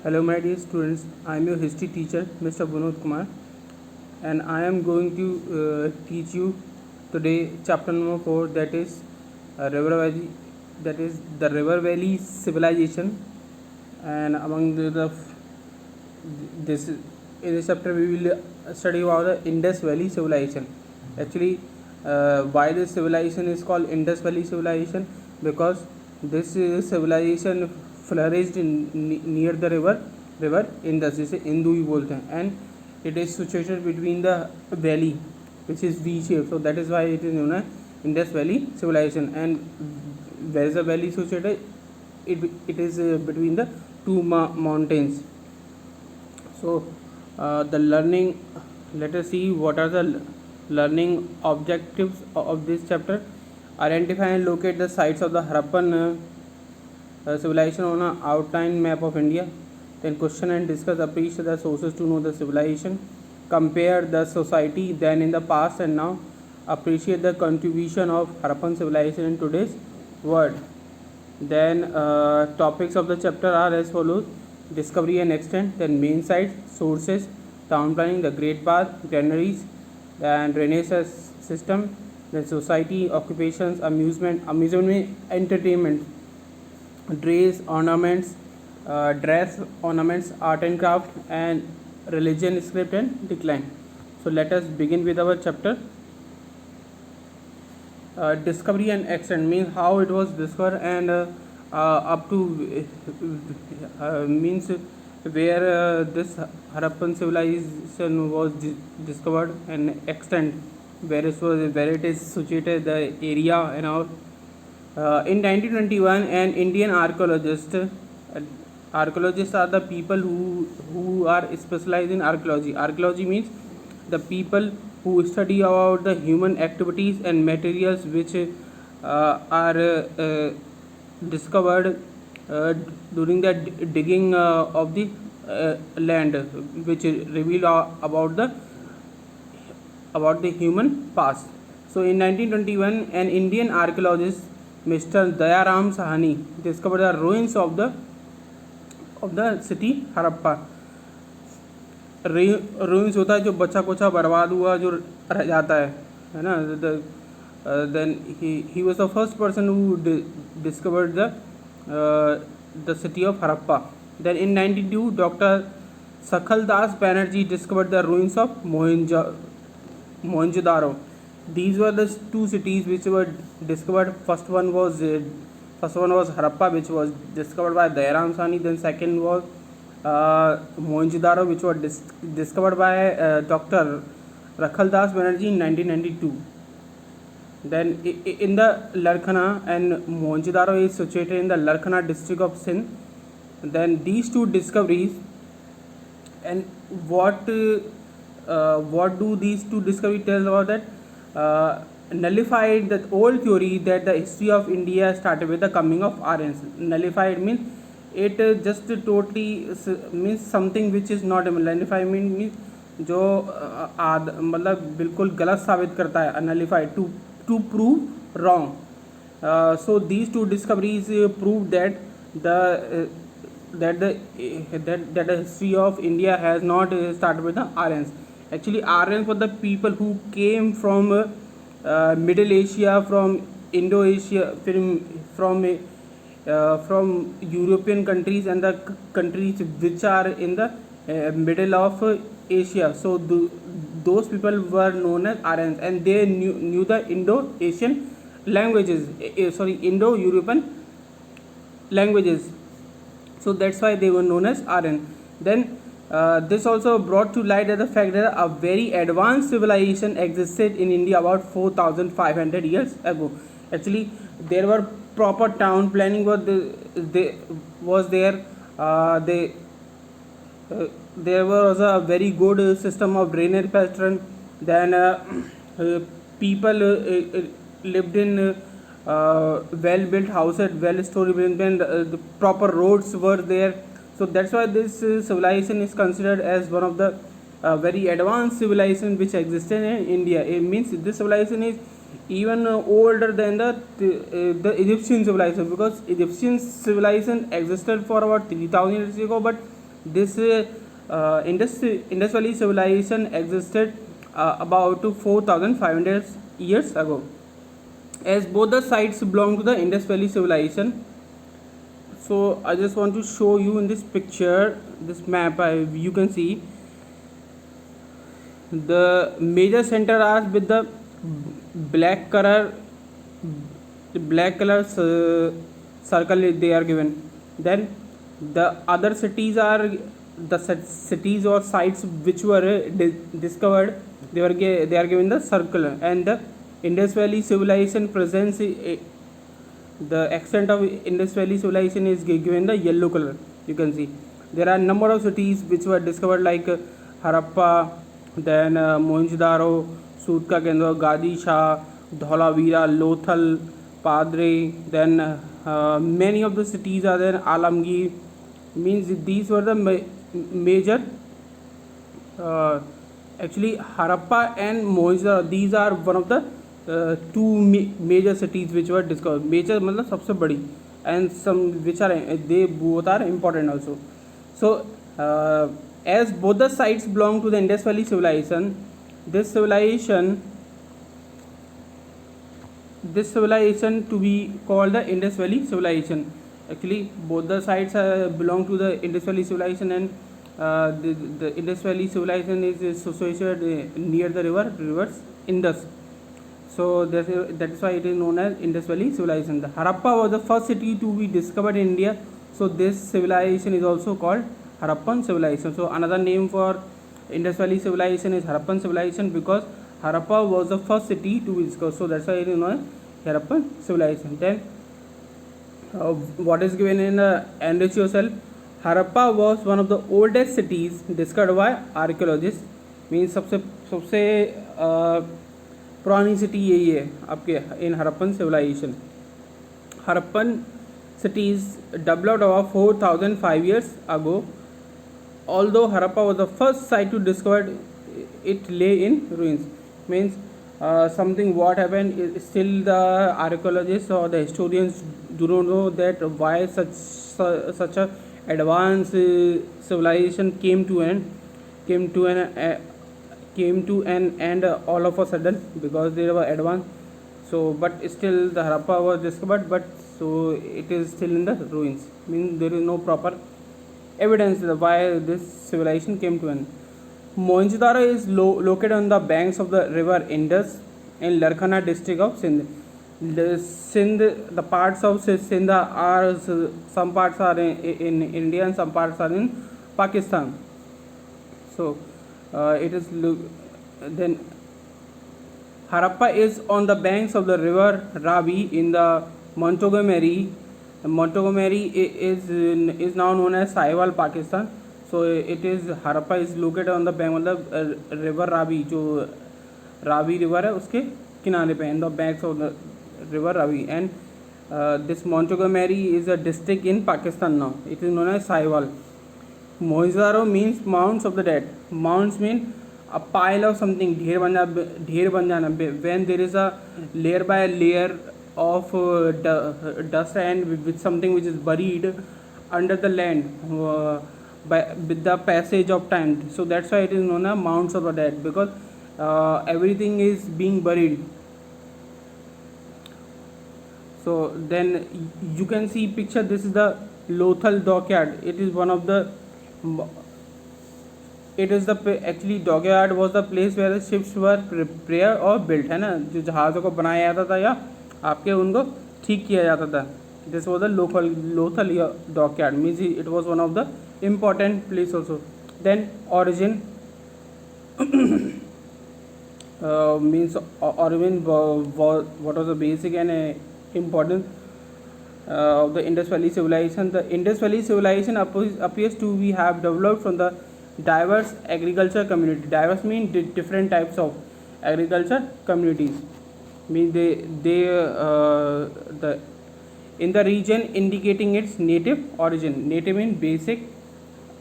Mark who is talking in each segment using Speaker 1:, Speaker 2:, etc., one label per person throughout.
Speaker 1: Hello my dear students, I am your history teacher Mr. Vinod Kumar, and I am going to teach you today chapter number 4, that is River Valley, that is the River Valley Civilization. And among this in this chapter we will study about the Indus Valley Civilization. Actually, why this civilization is called Indus Valley Civilization? Because this civilization flourished near the river Indus, जिसे इंदु भी बोलते हैं, and it is situated between the valley which is V shape, so that is why it is known as Indus Valley Civilization. And where is the valley situated? It is between the two mountains. So the learning, let us see what are the learning objectives of this chapter. Identify and locate the sites of the Harappan civilization on an outline map of India. Then question and discuss, appreciate the sources to know the civilization. Compare the society then in the past and now. Appreciate the contribution of Harappan civilization in today's world. Then topics of the chapter are as follows: discovery and extent, then main sites, sources, town planning, the Great Bath, granaries, then Renaissance system, then society, occupations, amusement means entertainment, dress, ornaments, art and craft, and religion, script and decline. So let us begin with our chapter. Discovery and extent means how it was discovered, and up to means where this Harappan civilization was discovered, and extent where it is situated, the area and all. In 1921, an Indian archaeologist. Archaeologists are the people who are specialized in archaeology. Archaeology means the people who study about the human activities and materials which are discovered during the digging of the land, which reveal about the human past. So in 1921, an Indian archaeologist, Mr. Dayaram Sahani, discovered the ruins of the city Harappa. ruins होता है जो बचा कुचा बर्बाद हुआ जो रह जाता है ना. Then he was the first person who discovered the city of Harappa. Then in 1992, Dr. Sakhal Das Banerjee discovered the ruins of Mohenjo-daro. These were the two cities which were discovered. First one was Harappa, which was discovered by Dayaram Sahani. Then second was Mohenjo-daro, which was discovered by Dr. Sakhal Das Banerjee in 1992. Then in the Larkana, and Mohenjo-daro is situated in the Larkana district of Sindh. Then these two discoveries, and what do these two discoveries tell about that? Nullified the old theory that the history of India started with the coming of Aryans. Nullified means it just totally means something which is not. Nullified means जो मतलब बिल्कुल गलत साबित करता है. Nullified to prove wrong. So these two discoveries prove that the history of India has not started with the Aryans. Actually, Aryans were the people who came from Middle Asia, from Indo-Asia, from European countries and the countries which are in the middle of Asia. So those people were known as Aryans, and they knew the Indo-Asian languages, Indo-European languages. So that's why they were known as Aryan. Then this also brought to light the fact that a very advanced civilization existed in India about 4,500 years ago. Actually, there were proper town planning was there. There was a very good system of drainage pattern. Then people lived in well-built houses, well-story buildings, the proper roads were there. So that's why this civilization is considered as one of the very advanced civilization which existed in India. It means this civilization is even older than the Egyptian civilization, because Egyptian civilization existed for about 3,000 years ago, but This Indus Valley civilization existed about 4,500 years ago. As both the sites belong to the Indus Valley civilization, so I just want to show you in this picture, this map. You can see the major center are with the black color circle they are given. Then the other cities are the cities or sites which were discovered. They are given the circle, and the Indus Valley civilization presents the extent of Indus Valley civilization is given the yellow color. You can see there are number of cities which were discovered like Harappa, then Mohenjo-daro, Sutka Kendra, Gadi Shah, Dholavira, Lothal, Padre. Then many of the cities are there. Alamgir, means these were the major. Actually, Harappa and Mohenjo-daro, these are one of the two major cities which were discovered. Major मतलब सबसे बड़ी, and some which are they both are important also. So as both the sites belong to the Indus Valley civilization, this civilization to be called the Indus Valley civilization. Actually, both the sites belong to the Indus Valley civilization, and the Indus Valley civilization is associated near the rivers Indus. So that is why it is known as Indus Valley civilization. The Harappa was the first city to be discovered in India. So this civilization is also called Harappan civilization. So another name for Indus Valley civilization is Harappan civilization, because Harappa was the first city to be discovered. So that's why it is known as Harappan civilization. Then what is given in enrich yourself. Harappa was one of the oldest cities discovered by archaeologists. Means सबसे पुरानी city यही है आपके इन Harappan civilisation. Harappan cities developed about 4,005 years ago. Although Harappa was the first site to discover, it lay in ruins. Means something what happened is still the archaeologists or the historians do not know that why such a advanced civilization came to an end all of a sudden, because they were advanced. So but still the Harappa was discovered, but so it is still in the ruins. Means there is no proper evidence why this civilization came to an end. Mohenjo-daro is located on the banks of the river Indus in Larkana district of Sindh. The parts of Sindh are, some parts are in India and some parts are in Pakistan. So it is then Harappa is on the banks of the river Ravi in the Montgomery. Montgomery is now known as Sahiwal, Pakistan. So it is Harappa is located on the bank of the river Ravi, जो Ravi river है उसके किनारे पे, in the banks of the river Ravi. And this Montgomery is a district in Pakistan now. It is known as Sahiwal. Mohenjo-daro means mounds of the dead. Mounds mean a pile of something, ढेर बन जाना. When there is a layer by layer of dust and with something which is buried under the land with the passage of time. So that's why it is known as mounds of the dead, because everything is being buried. So then you can see picture, this is the Lothal dockyard. It is one of the actually dockyard was the place where the ships were prepared or built, है ना, जो जहाज़ों को बनाया जाता था या आपके उनको ठीक किया जाता था. This was the Lothal dockyard. Means it was one of the important place also. Then origin means origin what was the basic and important of the Indus Valley civilization. The Indus Valley civilization appears to be have developed from the diverse agriculture community. Diverse mean different types of agriculture communities. Means the in the region indicating its native origin. Native mean basic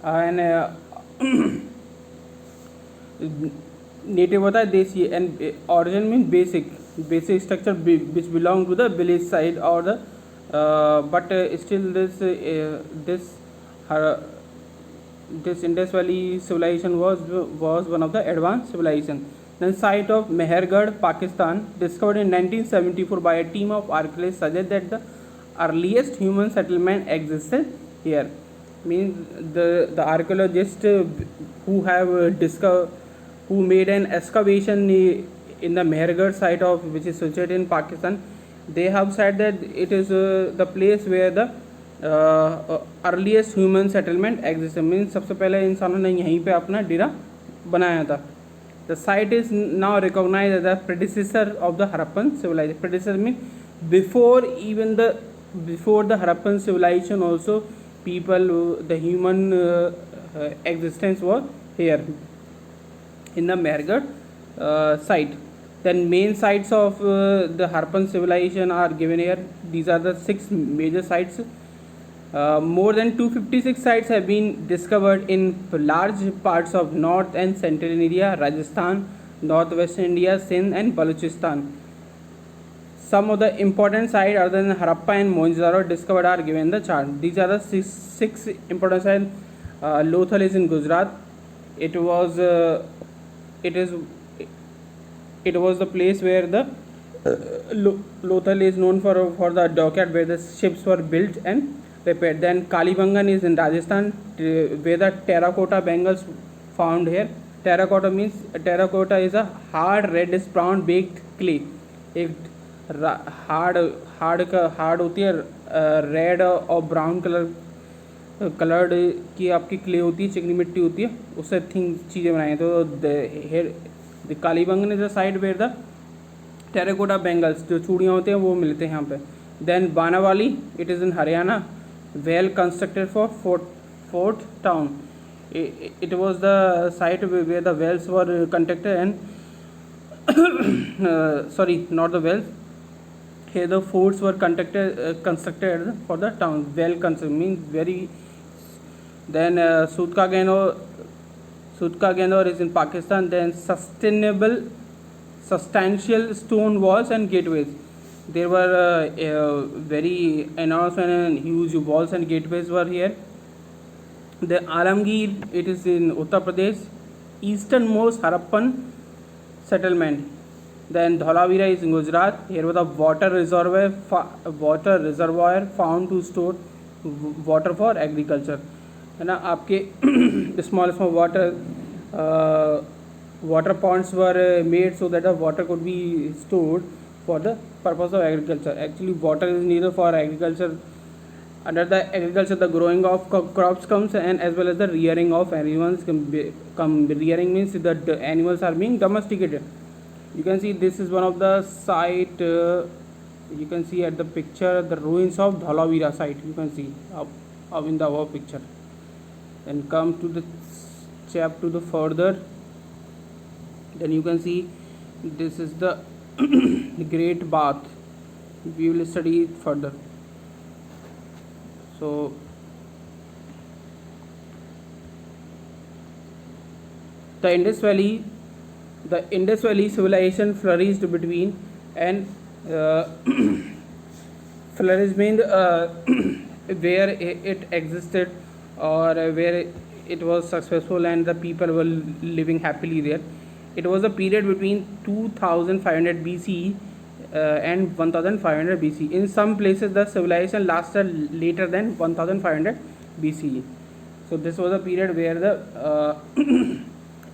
Speaker 1: and native होता है देसी, and origin mean basic structure which belong to the village side or the but still this this Indus Valley civilization was one of the advanced civilization. The site of Mehergarh, Pakistan, discovered in 1974 by a team of archaeologists, suggests that the earliest human settlement existed here. Means the archaeologists who have discovered, who made an excavation in the Mehergarh site of which is situated in Pakistan, they have said that it is the place where the earliest human settlement exist means सबसे पहले इंसानों ने यहीं पे अपना डेरा बनाया था. The site is now recognize as the predecessor of the Harappan civilization. Predecessor mean before the Harappan civilization also people the human existence was here in the Mehergarh site. Then main sites of the Harappan civilization are given here. These are the 6 major sites. More than 256 sites have been discovered in large parts of North and Central India, Rajasthan, Northwestern India, Sindh and Balochistan. Some of the important sites other than Harappa and Mohenjo-daro discovered are given in the chart. These are the six important sites. Lothal is in Gujarat. It was the place where the Lothal is known for the dockyard where the ships were built and repaired. Then Kalibangan is in Rajasthan, where the terracotta bangles found here. Terracotta is a hard reddish brown baked clay. एक hard होती है, red और brown coloured की आपकी clay होती है, चिकनी मिट्टी होती है, उससे थिंग चीज़ें बनाई हैं. तो the Kalibangan is the site where the terracotta bangles जो चूड़ियाँ होते हैं वो मिलते हैं यहाँ पे. Then Banawali, it is in Haryana, well constructed for fort town. It was the site where the wells were constructed and sorry, not the wells. Here the forts were constructed for the town. Well constructed means very. Then Sutka Ganor is in Pakistan. Then substantial stone walls and gateways. There were very enormous and huge walls and gateways were here. The Alamgir, it is in Uttar Pradesh, easternmost Harappan settlement. Then Dholavira is in Gujarat. Here was a water reservoir found to store water for agriculture. है ना, आपके small water ponds were made so that the water could be stored for the purpose of agriculture. Actually, water is needed for agriculture. Under the agriculture, the growing of crops comes, and as well as the rearing of animals come. Rearing means that the animals are being domesticated. You can see this is one of the site. You can see at the picture the ruins of Dholavira site. You can see up in the above picture. Then come to the chap to the further. Then you can see this is the Great Bath. We will study it further. So the Indus Valley civilization flourished between and flourished means where it existed or where it was successful and the people were living happily there. It was a period between 2500 BCE and 1500 BCE. In some places, the civilization lasted later than 1500 BCE. So this was a period where the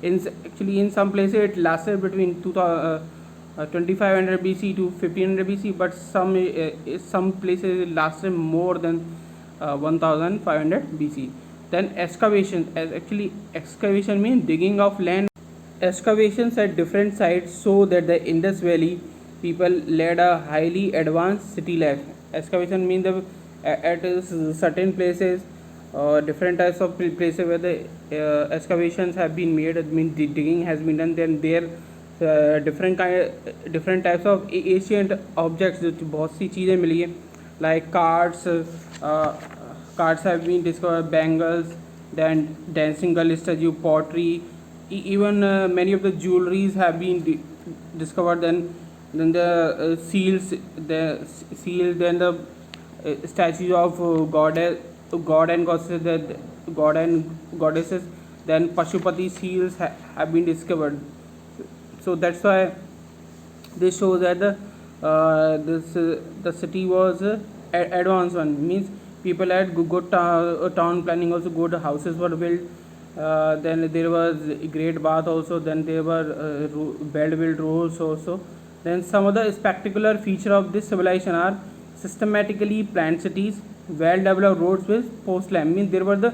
Speaker 1: in some places it lasted between 2500 BC to 1500 BC, but some places it lasted more than 1500 BC. Then excavation, excavation means digging of land. Excavations at different sites show that the Indus Valley people led a highly advanced city life. Excavation means at certain places, different types of places where the excavations have been made, means digging has been done. Then there different types of ancient objects, जो बहुत सी चीज़ें मिली हैं, like cards have been discovered, bangles, then dancing girl statue, pottery, even many of the jewelries have been discovered. Then the seals, then the statues of God and goddesses, god and goddesses. Then Pashupati seals have been discovered. So that's why this shows that the city was advanced one, means people had good town planning, also good houses were built. Then there was a great bath also, then there were well built roads also. Then some of the spectacular feature of this civilization are systematically planned cities, well developed roads with post lamp, means there were the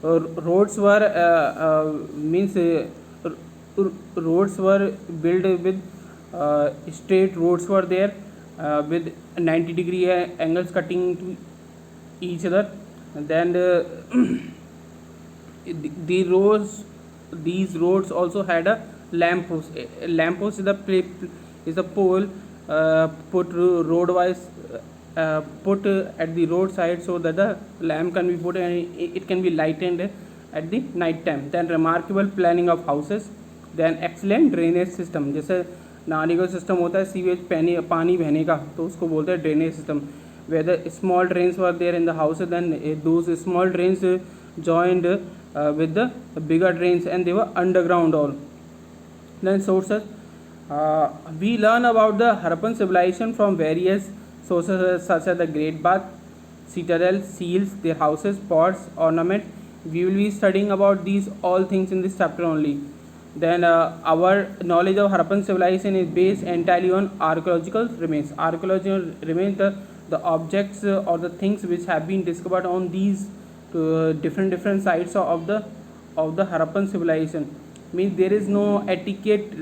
Speaker 1: roads were means roads were built with straight roads were there with 90-degree angles cutting to each other. And then these roads also had a lamp post. A lamp post is a pole put roadwise put at the roadside, so that the lamp can be put and it can be lightened at the night time. Then remarkable planning of houses. Then excellent drainage system, जैसे नाली का system होता है sewage पानी बहने का, तो उसको बोलते हैं drainage system. Whether small drains were there in the house, then those small drains joined with the bigger drains and they were underground all. Then sources, we learn about the Harappan civilization from various sources such as the Great Bath, citadel, seals, their houses, pots, ornament. We will be studying about these all things in this chapter only. Then our knowledge of Harappan civilization is based entirely on archaeological remains. Archaeological remains, the objects or the things which have been discovered on these different sites of the Harappan civilization. Means there is no etiquette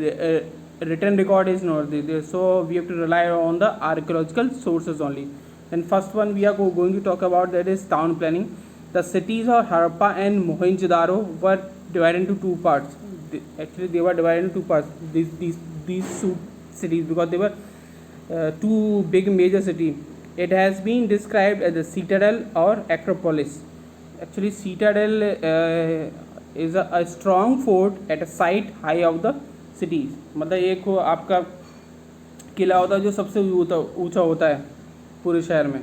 Speaker 1: written record is not there, so we have to rely on the archaeological sources only. And first one we are going to talk about, that is town planning. The cities of Harappa and Mohenjo-daro were divided into two parts. Actually they were divided into two parts, these two cities, because they were two big major cities. It has been described as a citadel or acropolis. Actually citadel is a strong fort at a site high of the cities. मतलब एक वो आपका किला होता है जो सबसे ऊंचा होता है पूरे शहर में.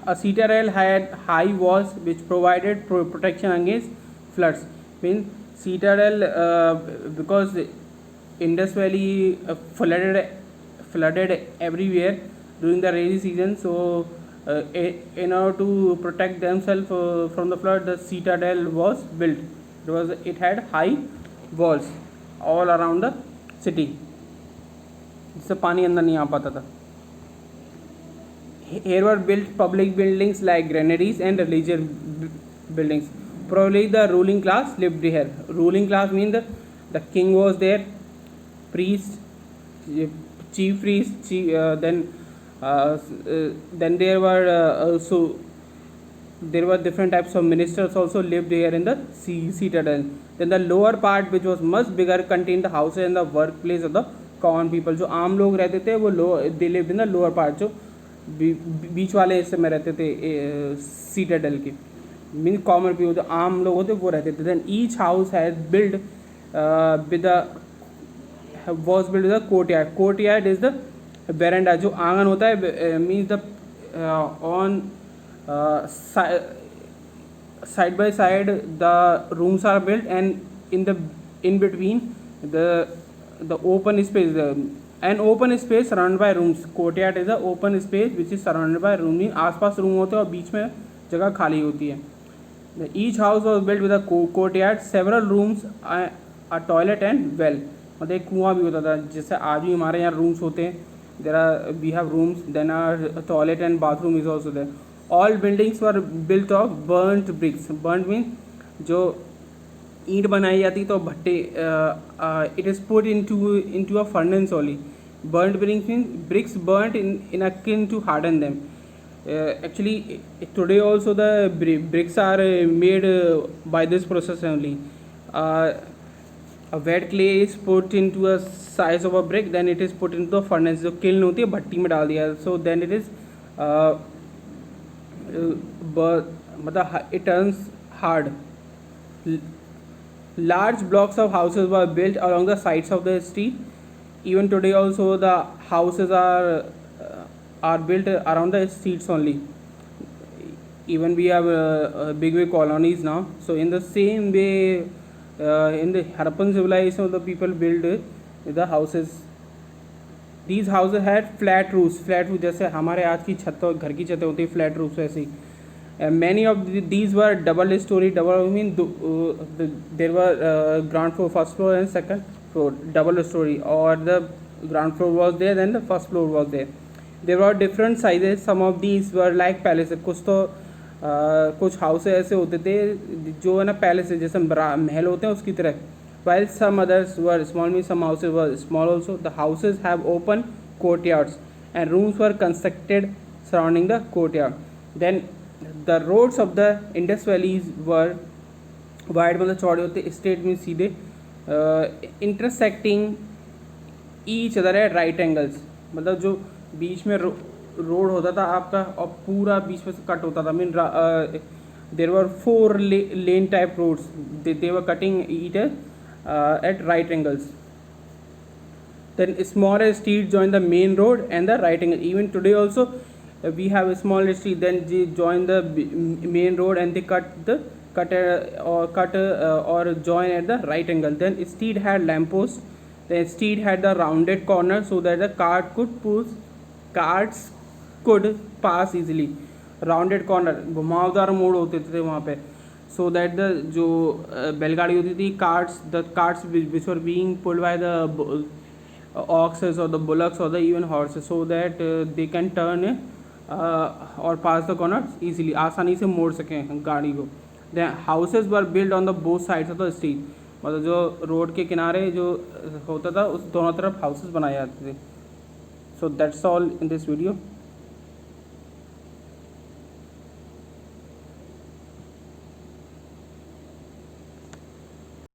Speaker 1: A citadel had high walls which provided protection against floods. Means citadel because Indus Valley flooded everywhere during the rainy season, so in order to protect themselves from the flood, the citadel was built. It had high walls all around the city, जिससे पानी अंदर नहीं आ पाता था. Here were built public buildings like granaries and religious buildings. Probably the ruling class lived here. Ruling class means the king was there, priest, chief priest, then there were different types of ministers also lived here in the citadel. Then the lower part, which was much bigger, contained the houses and the workplace of the common people. जो आम लोग रहते थे वो they lived in the lower part, जो बीच वाले हिस्से में रहते थे citadel के, means common people, जो आम लोग होते वो रहते थे. Then each house had built was built with a courtyard. Courtyard is the veranda, जो आंगन होता है, means the on side by side the rooms are built, and in between the open space, an open space surrounded by rooms. Courtyard is the open space which is surrounded by rooms. आसपास room होते हैं और बीच में जगह खाली होती है. Each house was built with a courtyard, several rooms, a toilet and well. मतलब एक कुआं भी होता था, जैसे आज भी हमारे यहाँ रूम्स होते हैं. We have rooms, then our toilet and bathroom is also there. All buildings were built of burnt bricks. Burnt means जो ईंट बनाई जाती तो भट्टे, it is put into a furnace only. Burnt bricks means bricks burnt in a kiln to harden them. Actually today also the bricks are made by this process only. A wet clay is put into a size of a brick, then it is put into the furnace, जो kiln होती है भट्टी में डाल दिया, so then it is मतलब it turns hard. Large blocks of houses were built along the sides of the street. Even today also the houses are built around the streets only. even we have big colonies now. So in the same way, in the Harappan civilization, the people build the houses. These houses had flat roofs जैसे हमारे आज की छत घर की छतें होती है flat roofs वैसे ही. And many of these were double story. Double, I mean, there were ground floor, first floor, and second floor, double story, or the ground floor was there, then the first floor was there. There were different sizes. Some of these were like palaces. कुछ house ऐसे होते थे जो है ना palace जैसे महल होते हैं उसकी तरह. While some others were small, means some houses were small also. The houses have open courtyards and rooms were constructed surrounding the courtyard. Then the roads of the Indus valleys were wide, मतलब चौड़े होते, straight में सीधे, intersecting each other at right angles. मतलब जो बीच में road होता था आपका और पूरा बीच में से कट होता था. Mean there were 4 lane type roads. They were cutting each at right angles. Then smaller streets join the main road and the right angle. Even today also we have a small street, then they join the main road and they or join at the right angle. Then street had lampposts. The street had the rounded corner so that the carts could pass easily. Rounded corner, घुमावदार मोड़ होते थे वहाँ पे, so that the जो बैलगाड़ी होती थी, the carts which were being pulled by the oxes or the bullocks or the even horses, so that they can turn or pass the corner easily, आसानी से मोड़ सकें गाड़ी को. The houses were built on the both sides of the street. मतलब जो road के किनारे जो होता था उस दोनों तरफ हाउसेस बनाए जाते थे. So that's all in this video.